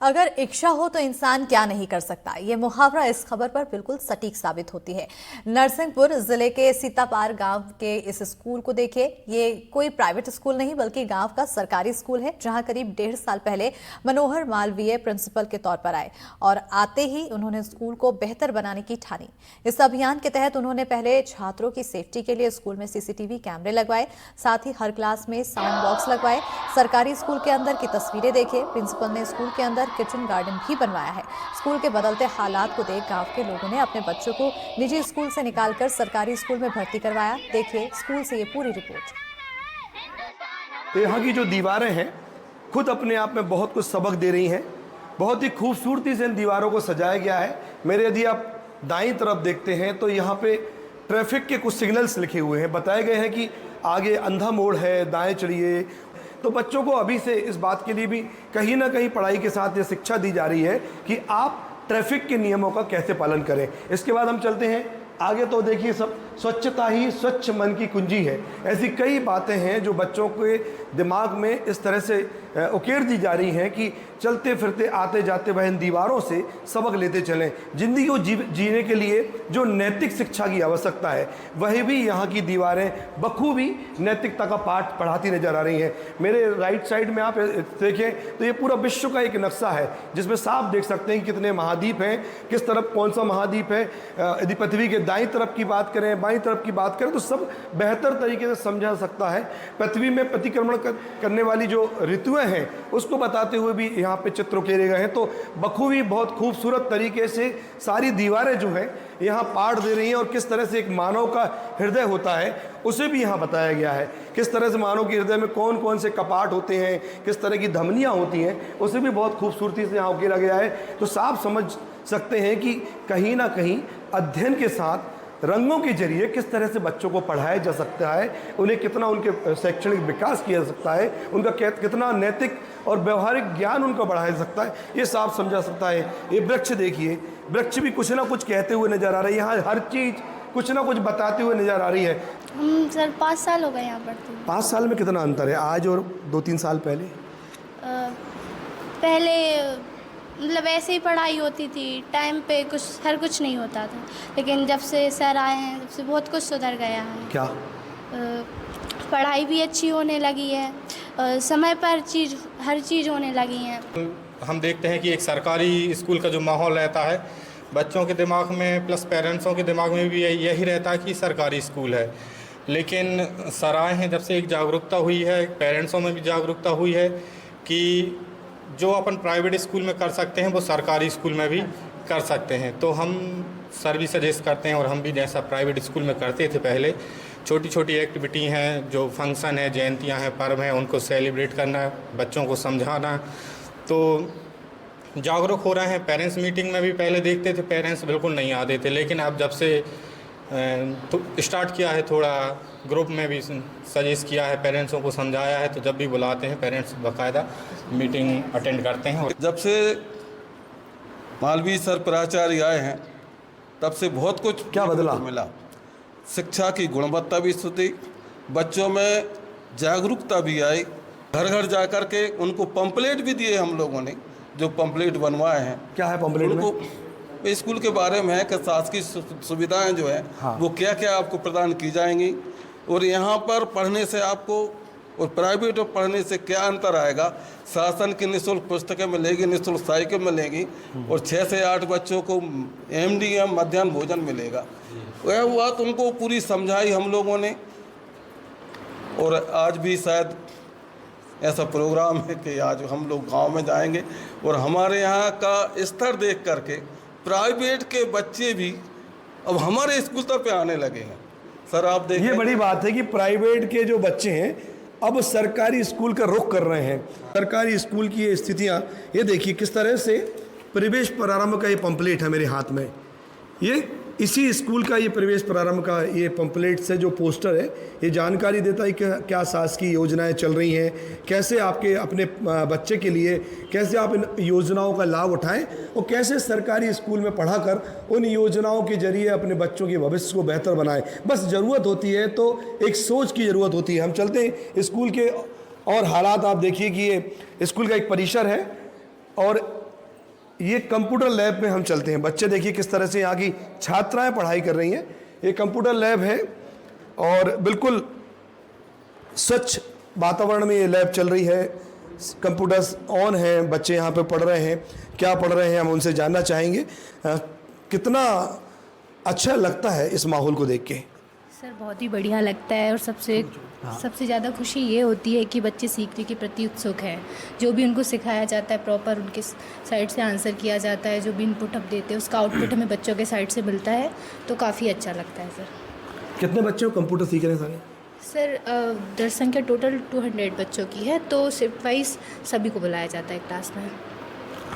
अगर इच्छा हो तो इंसान क्या नहीं कर सकता, ये मुहावरा इस खबर पर बिल्कुल सटीक साबित होती है। नरसिंहपुर जिले के सीतापार गांव के इस स्कूल को देखिए। ये कोई प्राइवेट स्कूल नहीं बल्कि गांव का सरकारी स्कूल है, जहां करीब 1.5 साल पहले मनोहर मालवीय प्रिंसिपल के तौर पर आए और आते ही उन्होंने स्कूल को बेहतर बनाने की ठानी। इस अभियान के तहत उन्होंने पहले छात्रों की सेफ्टी के लिए स्कूल में सीसीटीवी कैमरे लगवाए, साथ ही हर क्लास में साउंड बॉक्स लगवाए। सरकारी स्कूल के अंदर की तस्वीरें देखिए। प्रिंसिपल ने स्कूल के अंदर किचन गार्डन भी बनवाया है। स्कूल के बदलते हालात को देख गांव के लोगों ने अपने बच्चों को निजी स्कूल से निकालकर सरकारी स्कूल में भर्ती करवाया। देखिए स्कूल से ये पूरी रिपोर्ट। यहाँ की जो दीवारें हैं खुद अपने आप में बहुत कुछ सबक दे रही हैं। बहुत ही खूबसूरती से इन दीवारों को सजाया गया है। मेरे यदि आप दाईं तरफ देखते हैं तो यहाँ पे ट्रैफिक के कुछ सिग्नल्स लिखे हुए हैं। बताए गए हैं कि आगे अंधा मोड़ है, दाएं चढ़िए। तो बच्चों को अभी से इस बात के लिए भी कहीं ना कहीं पढ़ाई के साथ ये शिक्षा दी जा रही है कि आप ट्रैफिक के नियमों का कैसे पालन करें। इसके बाद हम चलते हैं आगे। तो देखिए, सब स्वच्छता ही स्वच्छ मन की कुंजी है। ऐसी कई बातें हैं जो बच्चों के दिमाग में इस तरह से उकेर दी जा रही हैं कि चलते फिरते आते जाते वह इन दीवारों से सबक लेते चलें। ज़िंदगी को जीने के लिए जो नैतिक शिक्षा की आवश्यकता है वही भी यहाँ की दीवारें बखूबी नैतिकता का पाठ पढ़ाती नजर आ रही हैं। मेरे राइट साइड में आप देखें तो ये पूरा विश्व का एक नक्शा है जिसमें साफ देख सकते हैं कि कितने महाद्वीप हैं, किस तरफ कौन सा महाद्वीप है। यदि पृथ्वी के दाईं तरफ की बात करें, बाईं तरफ की बात करें तो सब बेहतर तरीके से समझा सकता है। पृथ्वी में प्रतिक्रमण करने वाली जो ऋतुएं हैं उसको बताते हुए भी यहाँ पे चित्र उकेरे गए हैं। तो बखूबी बहुत खूबसूरत तरीके से सारी दीवारें जो हैं यहाँ पाठ दे रही हैं और किस तरह से एक मानव का हृदय होता है उसे भी यहाँ बताया गया है। किस तरह से मानव के हृदय में कौन कौन से कपाट होते हैं, किस तरह की धमनियाँ होती हैं, उसे भी बहुत खूबसूरती से यहाँ उकेरा गया है। तो साफ समझ सकते हैं कि कहीं ना कहीं अध्ययन के साथ रंगों के जरिए किस तरह से बच्चों को पढ़ाया जा सकता है, उन्हें कितना उनके शैक्षणिक विकास किया जा सकता है, उनका कितना नैतिक और व्यवहारिक ज्ञान उनका बढ़ाया जा सकता है, ये साफ समझा सकता है। ये वृक्ष देखिए, वृक्ष भी कुछ ना कुछ कहते हुए नजर आ रहे हैं। यहाँ हर चीज़ कुछ ना कुछ बताते हुए नजर आ रही है। हम सर 5 साल हो गए यहाँ पढ़ते हैं। 5 साल में कितना अंतर है आज और 2-3 साल पहले? पहले मतलब ऐसे ही पढ़ाई होती थी, टाइम पे कुछ नहीं होता था, लेकिन जब से सर आए हैं तब से बहुत कुछ सुधर गया है। क्या? पढ़ाई भी अच्छी होने लगी है, समय पर हर चीज़ होने लगी है। हम देखते हैं कि एक सरकारी स्कूल का जो माहौल रहता है बच्चों के दिमाग में प्लस पेरेंट्सों के दिमाग में भी यही रहता है कि सरकारी स्कूल है। लेकिन सर आए हैं जब से एक जागरूकता हुई है, पेरेंट्सों में भी जागरूकता हुई है कि जो अपन प्राइवेट स्कूल में कर सकते हैं वो सरकारी स्कूल में भी कर सकते हैं। तो हम सर भी सजेस्ट करते हैं और हम भी जैसा प्राइवेट स्कूल में करते थे पहले, छोटी छोटी एक्टिविटी हैं, जो फंक्शन है, जयंतियां हैं, पर्व हैं, उनको सेलिब्रेट करना, बच्चों को समझाना, तो जागरूक हो रहे हैं। पेरेंट्स मीटिंग में भी पहले देखते थे पेरेंट्स बिल्कुल नहीं आते थे, लेकिन अब जब से तो स्टार्ट किया है, थोड़ा ग्रुप में भी सजेस्ट किया है, पेरेंट्सों को समझाया है, तो जब भी बुलाते हैं पेरेंट्स बाकायदा मीटिंग अटेंड करते हैं। जब से मालवीय सर प्राचार्य आए हैं तब से बहुत कुछ क्या बदला मिला। शिक्षा की गुणवत्ता भी सुधरी, बच्चों में जागरूकता भी आई। घर घर जा कर के उनको पंपलेट भी दिए हम लोगों ने, जो पंपलेट बनवाए हैं। क्या है पंपलेट में? स्कूल के बारे में है कि शासकीय सुविधाएं जो है वो क्या क्या आपको प्रदान की जाएंगी और यहाँ पर पढ़ने से आपको और प्राइवेट में पढ़ने से क्या अंतर आएगा। शासन की निःशुल्क पुस्तकें मिलेगी, निःशुल्क साइकिल मिलेगी और 6 से 8 बच्चों को MDM मध्याह्न भोजन मिलेगा। वह बात उनको पूरी समझाई हम लोगों ने। और आज भी शायद ऐसा प्रोग्राम है कि आज हम लोग गांव में जाएंगे और हमारे यहाँ का स्तर देख करके प्राइवेट के बच्चे भी अब हमारे स्कूल तक पे आने लगे हैं। सर आप देखिए, ये बड़ी बात है कि प्राइवेट के जो बच्चे हैं अब सरकारी स्कूल का रुख कर रहे हैं। सरकारी स्कूल की ये स्थितियाँ, ये देखिए किस तरह से प्रवेश प्रारंभ का ये पंपलेट है मेरे हाथ में। ये इसी स्कूल का ये प्रवेश प्रारंभ का ये पंपलेट से जो पोस्टर है ये जानकारी देता है कि क्या शासकीय योजनाएं चल रही हैं, कैसे आपके अपने बच्चे के लिए कैसे आप इन योजनाओं का लाभ उठाएं और कैसे सरकारी स्कूल में पढ़ाकर उन योजनाओं के जरिए अपने बच्चों के भविष्य को बेहतर बनाएं। बस ज़रूरत होती है तो एक सोच की ज़रूरत होती है। हम चलते हैं स्कूल के और हालात। आप देखिए कि ये स्कूल का एक परिसर है और ये कंप्यूटर लैब में हम चलते हैं। बच्चे देखिए किस तरह से यहाँ की छात्राएं पढ़ाई कर रही हैं। ये कंप्यूटर लैब है और बिल्कुल स्वच्छ वातावरण में ये लैब चल रही है। कंप्यूटर्स ऑन हैं, बच्चे यहाँ पे पढ़ रहे हैं। क्या पढ़ रहे हैं हम उनसे जानना चाहेंगे। कितना अच्छा लगता है इस माहौल को देख के? सर बहुत ही बढ़िया लगता है और सबसे ज़्यादा खुशी ये होती है कि बच्चे सीखने के प्रति उत्सुक हैं। जो भी उनको सिखाया जाता है प्रॉपर उनके साइड से आंसर किया जाता है। जो भी इनपुट हम देते हैं उसका आउटपुट हमें बच्चों के साइड से मिलता है, तो काफ़ी अच्छा लगता है सर। कितने बच्चे कंप्यूटर सीख रहे हैं सारे? सर दर संख्या टोटल 200 बच्चों की है, तो शिफ्ट वाइज सभी को बुलाया जाता है क्लास में।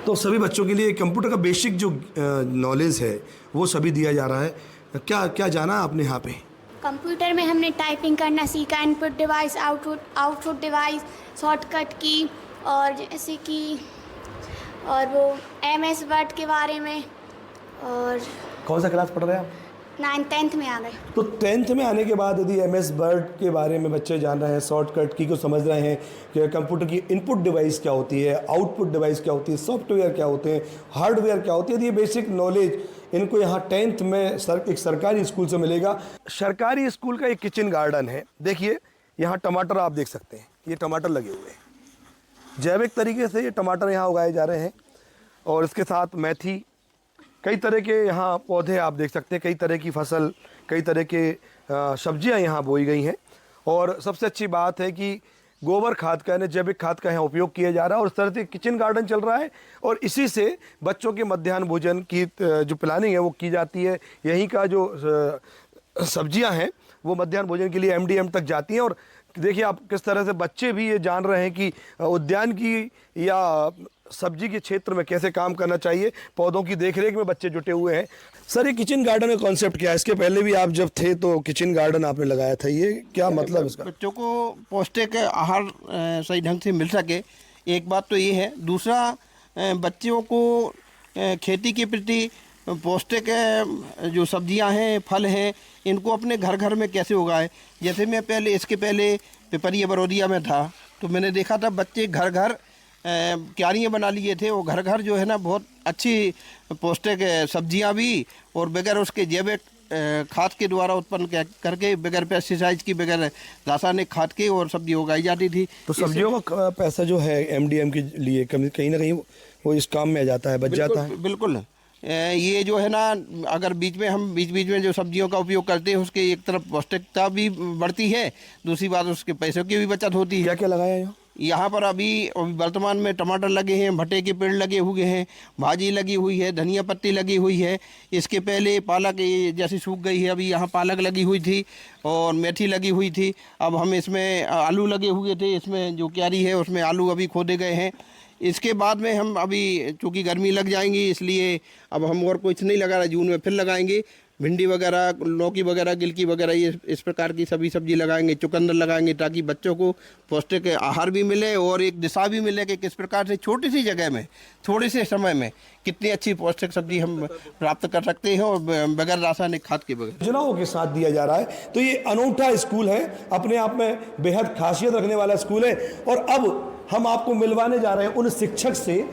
तो सभी बच्चों के लिए कंप्यूटर का बेसिक जो नॉलेज है वो सभी दिया जा रहा है। क्या क्या जाना आपने यहाँ पे? कंप्यूटर में हमने टाइपिंग करना सीखा, input device, output device, shortcut की, और जैसे कि और वो MS वर्ड के बारे में। और कौन सा क्लास पढ़ रहे हैं आप? 9th में आ गए। तो 10th में आने के बाद यदि MS वर्ड के बारे में बच्चे जान रहे हैं, शॉर्टकट की को समझ रहे हैं कि कंप्यूटर की इनपुट डिवाइस क्या होती है, आउटपुट डिवाइस क्या होती है, सॉफ्टवेयर क्या होते हैं, हार्डवेयर क्या होती है, यदि ये बेसिक नॉलेज इनको यहाँ 10th में एक सरकारी स्कूल से मिलेगा। सरकारी स्कूल का एक किचन गार्डन है। देखिए यहाँ टमाटर आप देख सकते हैं, ये टमाटर लगे हुए हैं। जैविक तरीके से ये टमाटर यहाँ उगाए जा रहे हैं और इसके साथ मेथी, कई तरह के यहाँ पौधे आप देख सकते हैं, कई तरह की फसल, कई तरह के सब्जियाँ यहाँ बोई गई हैं। और सबसे अच्छी बात है कि गोबर खाद का यानी जैविक खाद का यहाँ उपयोग किया जा रहा है और इस तरह से किचन गार्डन चल रहा है और इसी से बच्चों के मध्याह्न भोजन की जो प्लानिंग है वो की जाती है। यहीं का जो सब्जियां हैं वो मध्याह्न भोजन के लिए MDM तक जाती हैं। और देखिए आप किस तरह से बच्चे भी ये जान रहे हैं कि उद्यान की या सब्जी के क्षेत्र में कैसे काम करना चाहिए, पौधों की देखरेख में बच्चे जुटे हुए हैं। सर ये किचन गार्डन का कॉन्सेप्ट क्या है? इसके पहले भी आप जब थे तो किचन गार्डन आपने लगाया था, ये क्या मतलब इसका? बच्चों को पौष्टिक आहार सही ढंग से मिल सके, एक बात तो ये है। दूसरा, बच्चों को खेती के प्रति पौष्टिक जो सब्जियां हैं, फल हैं, इनको अपने घर घर में कैसे उगाए। जैसे मैं इसके पहले पिपरिया बरौदिया में था तो मैंने देखा था बच्चे घर घर क्यारियाँ बना लिए थे। वो घर घर जो है ना बहुत अच्छी पौष्टिक सब्जियां भी और बगैर उसके जैविक खाद के द्वारा उत्पन्न करके, बगैर पेस्टिसाइड की, बगैर रासायनिक खाद के और सब्जी उगाई जाती थी। तो सब्जियों का पैसा जो है MDM के लिए कहीं ना कहीं वो इस काम में आ जाता है, बच जाता है। बिल्कुल। ये जो है ना, अगर बीच में जो सब्जियों का उपयोग करते हैं उसके एक तरफ पौष्टिकता भी बढ़ती है, दूसरी बात उसके पैसों की भी बचत होती है। क्या क्या लगाया यहाँ पर अभी वर्तमान में टमाटर लगे हैं, भट्टे के पेड़ लगे हुए हैं, भाजी लगी हुई है, धनिया पत्ती लगी हुई है। इसके पहले पालक जैसी सूख गई है, अभी यहाँ पालक लगी हुई थी और मेथी लगी हुई थी। अब हम इसमें आलू लगे हुए थे, इसमें जो क्यारी है उसमें आलू अभी खोदे गए हैं। इसके बाद में हम अभी चूँकि गर्मी लग जाएंगी इसलिए अब हम और कुछ नहीं लगा रहे, जून में फिर लगाएंगे। भिंडी वगैरह, लौकी वगैरह, गिलकी वगैरह, ये इस प्रकार की सभी सब्जी लगाएंगे, चुकंदर लगाएंगे, ताकि बच्चों को पौष्टिक आहार भी मिले और एक दिशा भी मिले कि किस प्रकार से छोटी सी जगह में, थोड़े से समय में कितनी अच्छी पौष्टिक सब्जी हम प्राप्त कर सकते हैं और बगैर रासायनिक खाद के बगैर। योजनाओं के साथ दिया जा रहा है। तो ये अनूठा स्कूल है, अपने आप में बेहद खासियत रखने वाला स्कूल है। और अब हम आपको मिलवाने जा रहे हैं उन शिक्षक से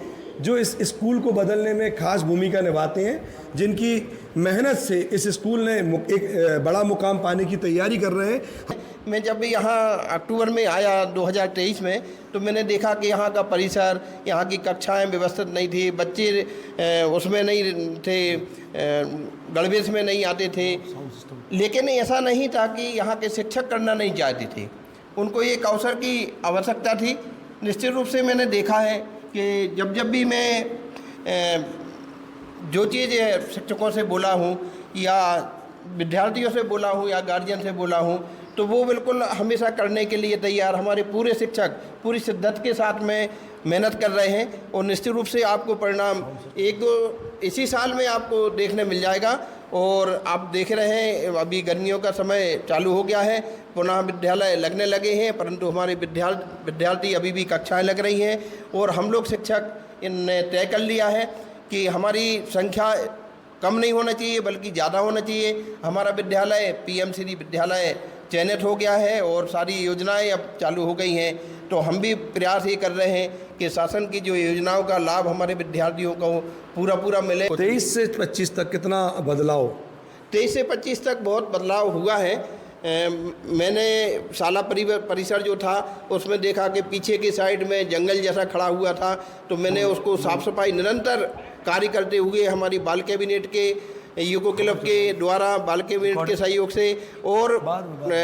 जो इस स्कूल को बदलने में खास भूमिका निभाते हैं, जिनकी मेहनत से इस स्कूल ने एक बड़ा मुकाम पाने की तैयारी कर रहे हैं। मैं जब यहाँ अक्टूबर में आया 2023 में तो मैंने देखा कि यहाँ का परिसर, यहाँ की कक्षाएं व्यवस्थित नहीं थी, बच्चे उसमें नहीं थे, गणवेश में नहीं आते थे। लेकिन ऐसा नहीं था कि यहाँ के शिक्षक करना नहीं चाहते थे, उनको एक अवसर की आवश्यकता थी। निश्चित रूप से मैंने देखा है कि जब भी मैं जो चीज़ शिक्षकों से बोला हूँ या विद्यार्थियों से बोला हूँ या गार्जियन से बोला हूँ तो वो बिल्कुल हमेशा करने के लिए तैयार। हमारे पूरे शिक्षक पूरी शिद्दत के साथ में मेहनत कर रहे हैं और निश्चित रूप से आपको परिणाम इसी साल में आपको देखने मिल जाएगा। और आप देख रहे हैं अभी गर्मियों का समय चालू हो गया है, पुनः विद्यालय लगने लगे हैं, परंतु हमारे विद्यार्थी अभी भी कक्षाएं लग रही हैं और हम लोग शिक्षक इनने तय कर लिया है कि हमारी संख्या कम नहीं होना चाहिए बल्कि ज़्यादा होना चाहिए। हमारा विद्यालय PM श्री विद्यालय चयनित हो गया है और सारी योजनाएं अब चालू हो गई हैं। तो हम भी प्रयास ये कर रहे हैं कि शासन की जो योजनाओं का लाभ हमारे विद्यार्थियों को पूरा मिले। 23 से 25 तक कितना बदलाव? 23 से 25 तक बहुत बदलाव हुआ है। मैंने शाला परिसर जो था उसमें देखा कि पीछे की साइड में जंगल जैसा खड़ा हुआ था, तो मैंने उसको साफ सफाई निरंतर कार्य करते हुए हमारी बाल कैबिनेट के यूको क्लब के द्वारा, बाल कैबिनेट के सहयोग से और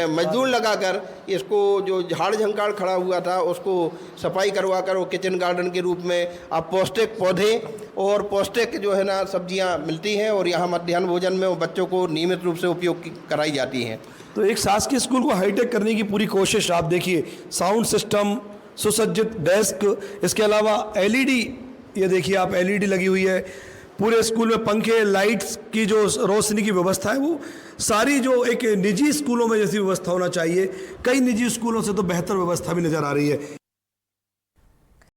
मजदूर लगाकर इसको जो झाड़ झंकाड़ खड़ा हुआ था उसको सफाई करवा कर वो किचन गार्डन के रूप में अब पौष्टिक पौधे और पौष्टिक जो है ना सब्जियां मिलती हैं और यहाँ मध्याह्न भोजन में वो बच्चों को नियमित रूप से उपयोग कराई जाती हैं। तो एक शासकीय स्कूल को हाईटेक करने की पूरी कोशिश, आप देखिए साउंड सिस्टम, सुसज्जित डेस्क, इसके अलावा एलईडी, ये देखिए आप एलईडी लगी हुई है पूरे स्कूल में, पंखे, लाइट्स की जो रोशनी की व्यवस्था है वो सारी जो एक निजी स्कूलों में जैसी व्यवस्था होना चाहिए, कई निजी स्कूलों से तो बेहतर व्यवस्था भी नज़र आ रही है।